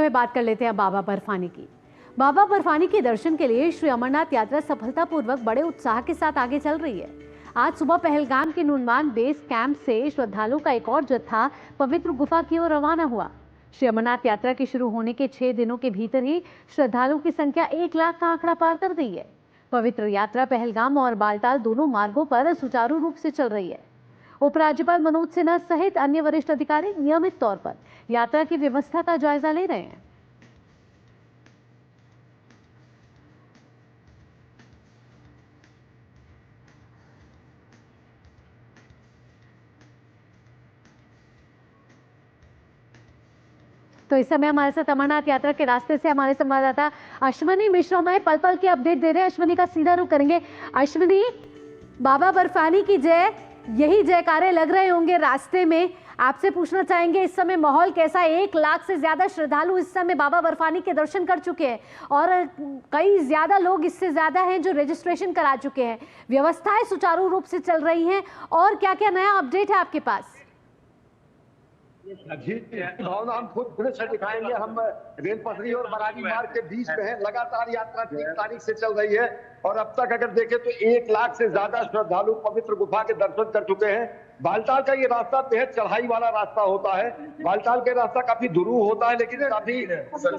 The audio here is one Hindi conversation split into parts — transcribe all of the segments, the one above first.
हुए बात कर लेते हैं बाबा बर्फानी की। बाबा बर्फानी के दर्शन के लिए श्री अमरनाथ यात्रा सफलतापूर्वक बड़े उत्साह के साथ आगे चल रही है। आज सुबह पहलगाम के नुनवान बेस कैंप से श्रद्धालुओं का एक और जत्था पवित्र गुफा की ओर रवाना हुआ। श्री अमरनाथ यात्रा के शुरू होने के 6 दिनों के भीतर ही श्रद्धालुओं की संख्या 1 लाख का आंकड़ा पार कर गई है। पवित्र यात्रा पहलगाम और बालताल दोनों मार्गों पर सुचारू रूप से चल रही है। उपराज्यपाल मनोज सिन्हा सहित अन्य वरिष्ठ अधिकारी नियमित तौर पर यात्रा की व्यवस्था का जायजा ले रहे हैं। तो इस समय हमारे साथ अमरनाथ यात्रा के रास्ते से हमारे संवाददाता अश्विनी मिश्रा हमें पल पल के अपडेट दे रहे हैं। अश्विनी का सीधा रुख करेंगे। अश्विनी, बाबा बर्फानी की जय, यही जयकारे लग रहे होंगे रास्ते में। आपसे पूछना चाहेंगे इस समय माहौल कैसा है? 1 लाख से ज्यादा श्रद्धालु इस समय बाबा बर्फानी के दर्शन कर चुके हैं और कई ज्यादा लोग इससे ज्यादा हैं जो रजिस्ट्रेशन करा चुके हैं। व्यवस्थाएं सुचारू रूप से चल रही हैं और क्या क्या नया अपडेट है आपके पास? जी भावना, हम खुद दृश्य दिखाएंगे। हम रेल पटरी और बरारी मार्ग के बीच में है। लगातार यात्रा 3 तारीख से चल रही है और अब तक अगर देखें तो 1 लाख से ज्यादा श्रद्धालु पवित्र गुफा के दर्शन कर चुके हैं। बालताल का ये रास्ता बेहद चढ़ाई वाला रास्ता होता है। बालताल का रास्ता काफी दुरूह होता है, लेकिन काफी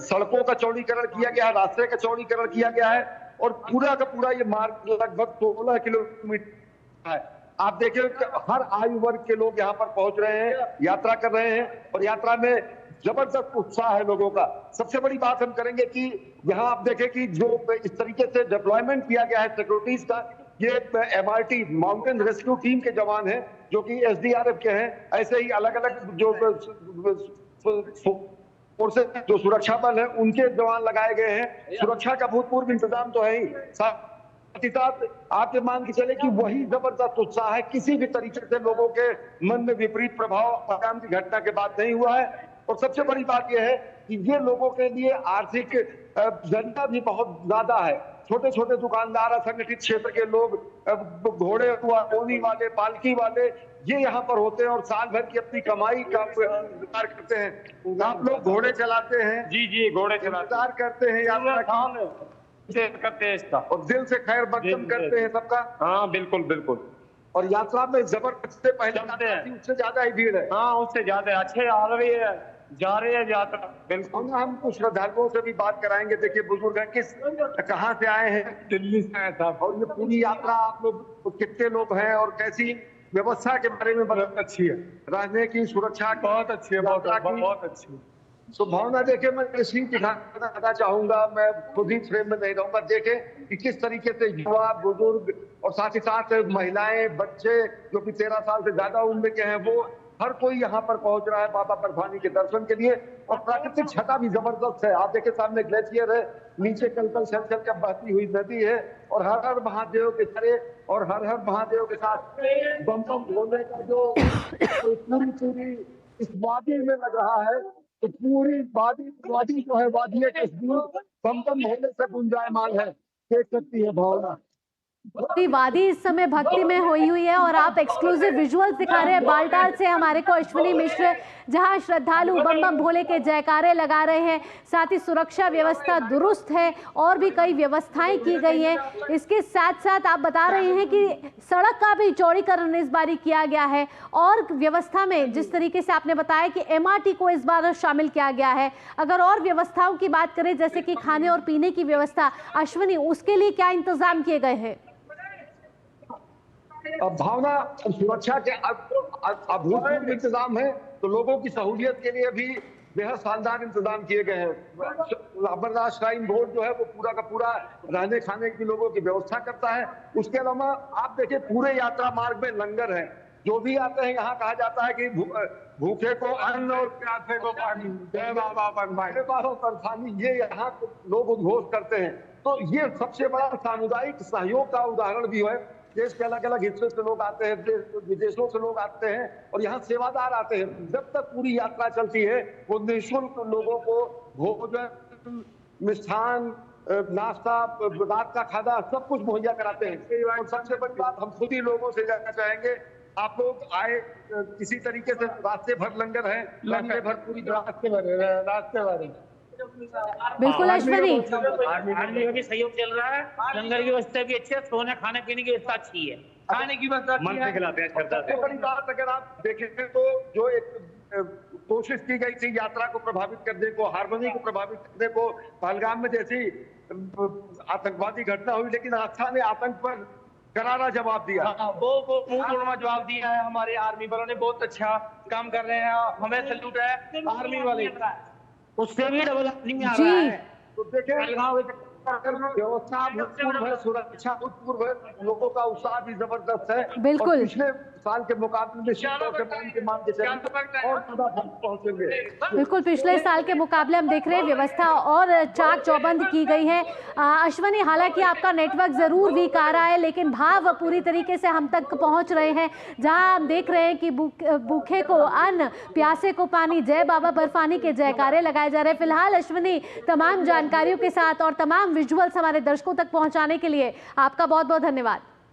सड़कों का चौड़ीकरण किया गया है, रास्ते का चौड़ीकरण किया गया है और पूरा का पूरा ये मार्ग लगभग 16 किलोमीटर है। आप देखिए हर आयु वर्ग के लोग यहाँ पर पहुंच रहे हैं, यात्रा कर रहे हैं और यात्रा में जबरदस्त उत्साह है लोगों का। सबसे बड़ी बात हम करेंगे कि यहाँ आप देखें कि जो इस तरीके से डिप्लॉयमेंट किया गया है सिक्योरिटीज का, ये MRT माउंटेन रेस्क्यू टीम के जवान हैं जो कि SDRF के हैं। ऐसे ही अलग अलग जो फोर्सेस जो सुरक्षा बल है उनके जवान लगाए गए हैं। सुरक्षा का भूतपूर्व इंतजाम तो है ही, साथ ही साथ आप ये मान के चले कि वही जबरदस्त उत्साह है। किसी भी तरीके से लोगों के मन में विपरीत प्रभाव पहलगाम की घटना के बाद नहीं हुआ है। और सबसे बड़ी बात यह है कि ये लोगों के लिए आर्थिक जरिया भी बहुत ज्यादा है। छोटे छोटे दुकानदार, असंगठित क्षेत्र के लोग, घोड़े रोनी वाले, पालकी वाले, ये यहाँ पर होते हैं और साल भर की अपनी कमाई का इंतजार करते हैं। आप लोग घोड़े चलाते हैं? जी घोड़े इंतजार करते हैं यात्रा करते हैं इसका और दिल से खैर मकदम करते हैं सबका। हाँ बिल्कुल बिल्कुल। और यात्रा में जबरदस्त से पहले उससे ज्यादा ही भीड़ है। हाँ उससे ज्यादा अच्छे आ रही है, जा रही है यात्रा। बिल्कुल हम कुछ श्रद्धालुओं से भी बात कराएंगे। देखिए बुजुर्ग हैं, कहाँ से आए हैं? दिल्ली से आए साहब। और ये पूरी यात्रा आप लोग कितने लोग हैं और कैसी व्यवस्था के बारे में? बहुत अच्छी है, रहने की सुरक्षा बहुत अच्छी है, बहुत अच्छी। तो भावना देखे, मैं सीन दिखाना चाहूंगा, मैं खुद ही फ्रेम में नहीं रहूंगा। देखे कि किस तरीके से युवा, बुजुर्ग और साथ ही साथ महिलाएं, बच्चे जो कि 13 साल से ज्यादा उम्र के हैं, वो हर कोई यहाँ पर पहुंच रहा है बाबा बर्फानी के दर्शन के लिए। और प्राकृतिक छटा भी जबरदस्त है। आप देखे सामने ग्लेशियर है, नीचे कल छल छल कर बहती हुई नदी है और हर हर महादेव के चरे और हर हर महादेव के साथ बम बम भोले का जो पूरी इस वादी में लग रहा है। तो पूरी वादी जो है, वादी कश्मीर बम बम भोले से गुंजायमान है। देख सकती है भावना, पूरी वादी इस समय भक्ति में हुई है और आप एक्सक्लूसिव विजुअल्स दिखा रहे हैं बालताल से हमारे को अश्विनी मिश्र, जहां श्रद्धालु बम बम भोले के जयकारे लगा रहे हैं। साथ ही सुरक्षा व्यवस्था दुरुस्त है और भी कई व्यवस्थाएं की गई हैं। इसके साथ साथ आप बता रहे हैं कि सड़क का भी चौड़ीकरण इस बार किया गया है और व्यवस्था में जिस तरीके से आपने बताया कि MRT को इस बार शामिल किया गया है। अगर और व्यवस्थाओं की बात करें जैसे कि खाने और पीने की व्यवस्था, अश्विनी, उसके लिए क्या इंतजाम किए गए हैं? भावना, सुरक्षा के अभूतपूर्व इंतजाम है, तो लोगों की सहूलियत के लिए भी बेहद शानदार इंतजाम किए गए हैं। अमरनाथ श्राइन बोर्ड जो है वो पूरा का पूरा रहने खाने की लोगों की व्यवस्था करता है। उसके अलावा आप देखिए पूरे यात्रा मार्ग में लंगर है। जो भी आते हैं यहाँ कहा जाता है कि भूखे को अन्न और प्यासे को पानी, जय बाबा बर्फानी, ये यहाँ लोग उद्घोष करते हैं। तो ये सबसे बड़ा सामुदायिक सहयोग का उदाहरण भी है। देश के अलग अलग हिस्सों से लोग आते हैं, विदेशों से लोग आते हैं और यहाँ सेवादार आते हैं। जब तक पूरी यात्रा चलती है वो निःशुल्क लोगों को भोजन, मिष्ठान, नाश्ता, रात का खाना सब कुछ मुहैया कराते हैं। और सबसे बड़ी बात, हम खुद ही लोगों से जानना चाहेंगे, आप लोग आए किसी तरीके से रास्ते भर लंगर है, रास्ते भर पूरी रास्ते भर बिल्कुल अश्विनी। आर्मी का भी सहयोग चल रहा है, लंगर की व्यवस्था भी अच्छी है, सोने खाने पीने की व्यवस्था अच्छी है, खाने की व्यवस्था मन से खिलाते हैं श्रद्धा से। सबसे बड़ी बात अगर आप देखें तो जो एक कोशिश की गई थी यात्रा को प्रभावित करने को, हारमोनी को प्रभावित करने को, पहलगाम में जैसी आतंकवादी घटना हुई, लेकिन आस्था ने आतंक पर करारा जवाब दिया। वो मुंह तोड़वा जवाब दिया है। हमारे आर्मी वालों ने बहुत अच्छा काम कर रहे हैं, हमें सैल्यूट है आर्मी वाले। उससे भी डबल नहीं आ जी। रहा है। तो देखें व्यवस्था भूतपूर्व है, सुरक्षा भूतपूर्व है, लोगों का उत्साह भी जबरदस्त है। बिल्कुल। और पिछले साल के मुकाबले में मान के चलिए और ज्यादा पहुंचेंगे। बिल्कुल पिछले साल के मुकाबले हम देख रहे हैं व्यवस्था और चाक चौबंद की गई है। अश्विनी, हालांकि आपका नेटवर्क जरूर वीक आ रहा है, लेकिन भाव पूरी तरीके से हम तक पहुंच रहे हैं, जहां हम देख रहे हैं कि भूखे को अन्न, प्यासे को पानी, जय बाबा बर्फानी के जयकारे लगाए जा रहे हैं। फिलहाल अश्विनी, तमाम जानकारियों के साथ और तमाम विजुअल्स हमारे दर्शकों तक पहुंचाने के लिए आपका बहुत बहुत धन्यवाद।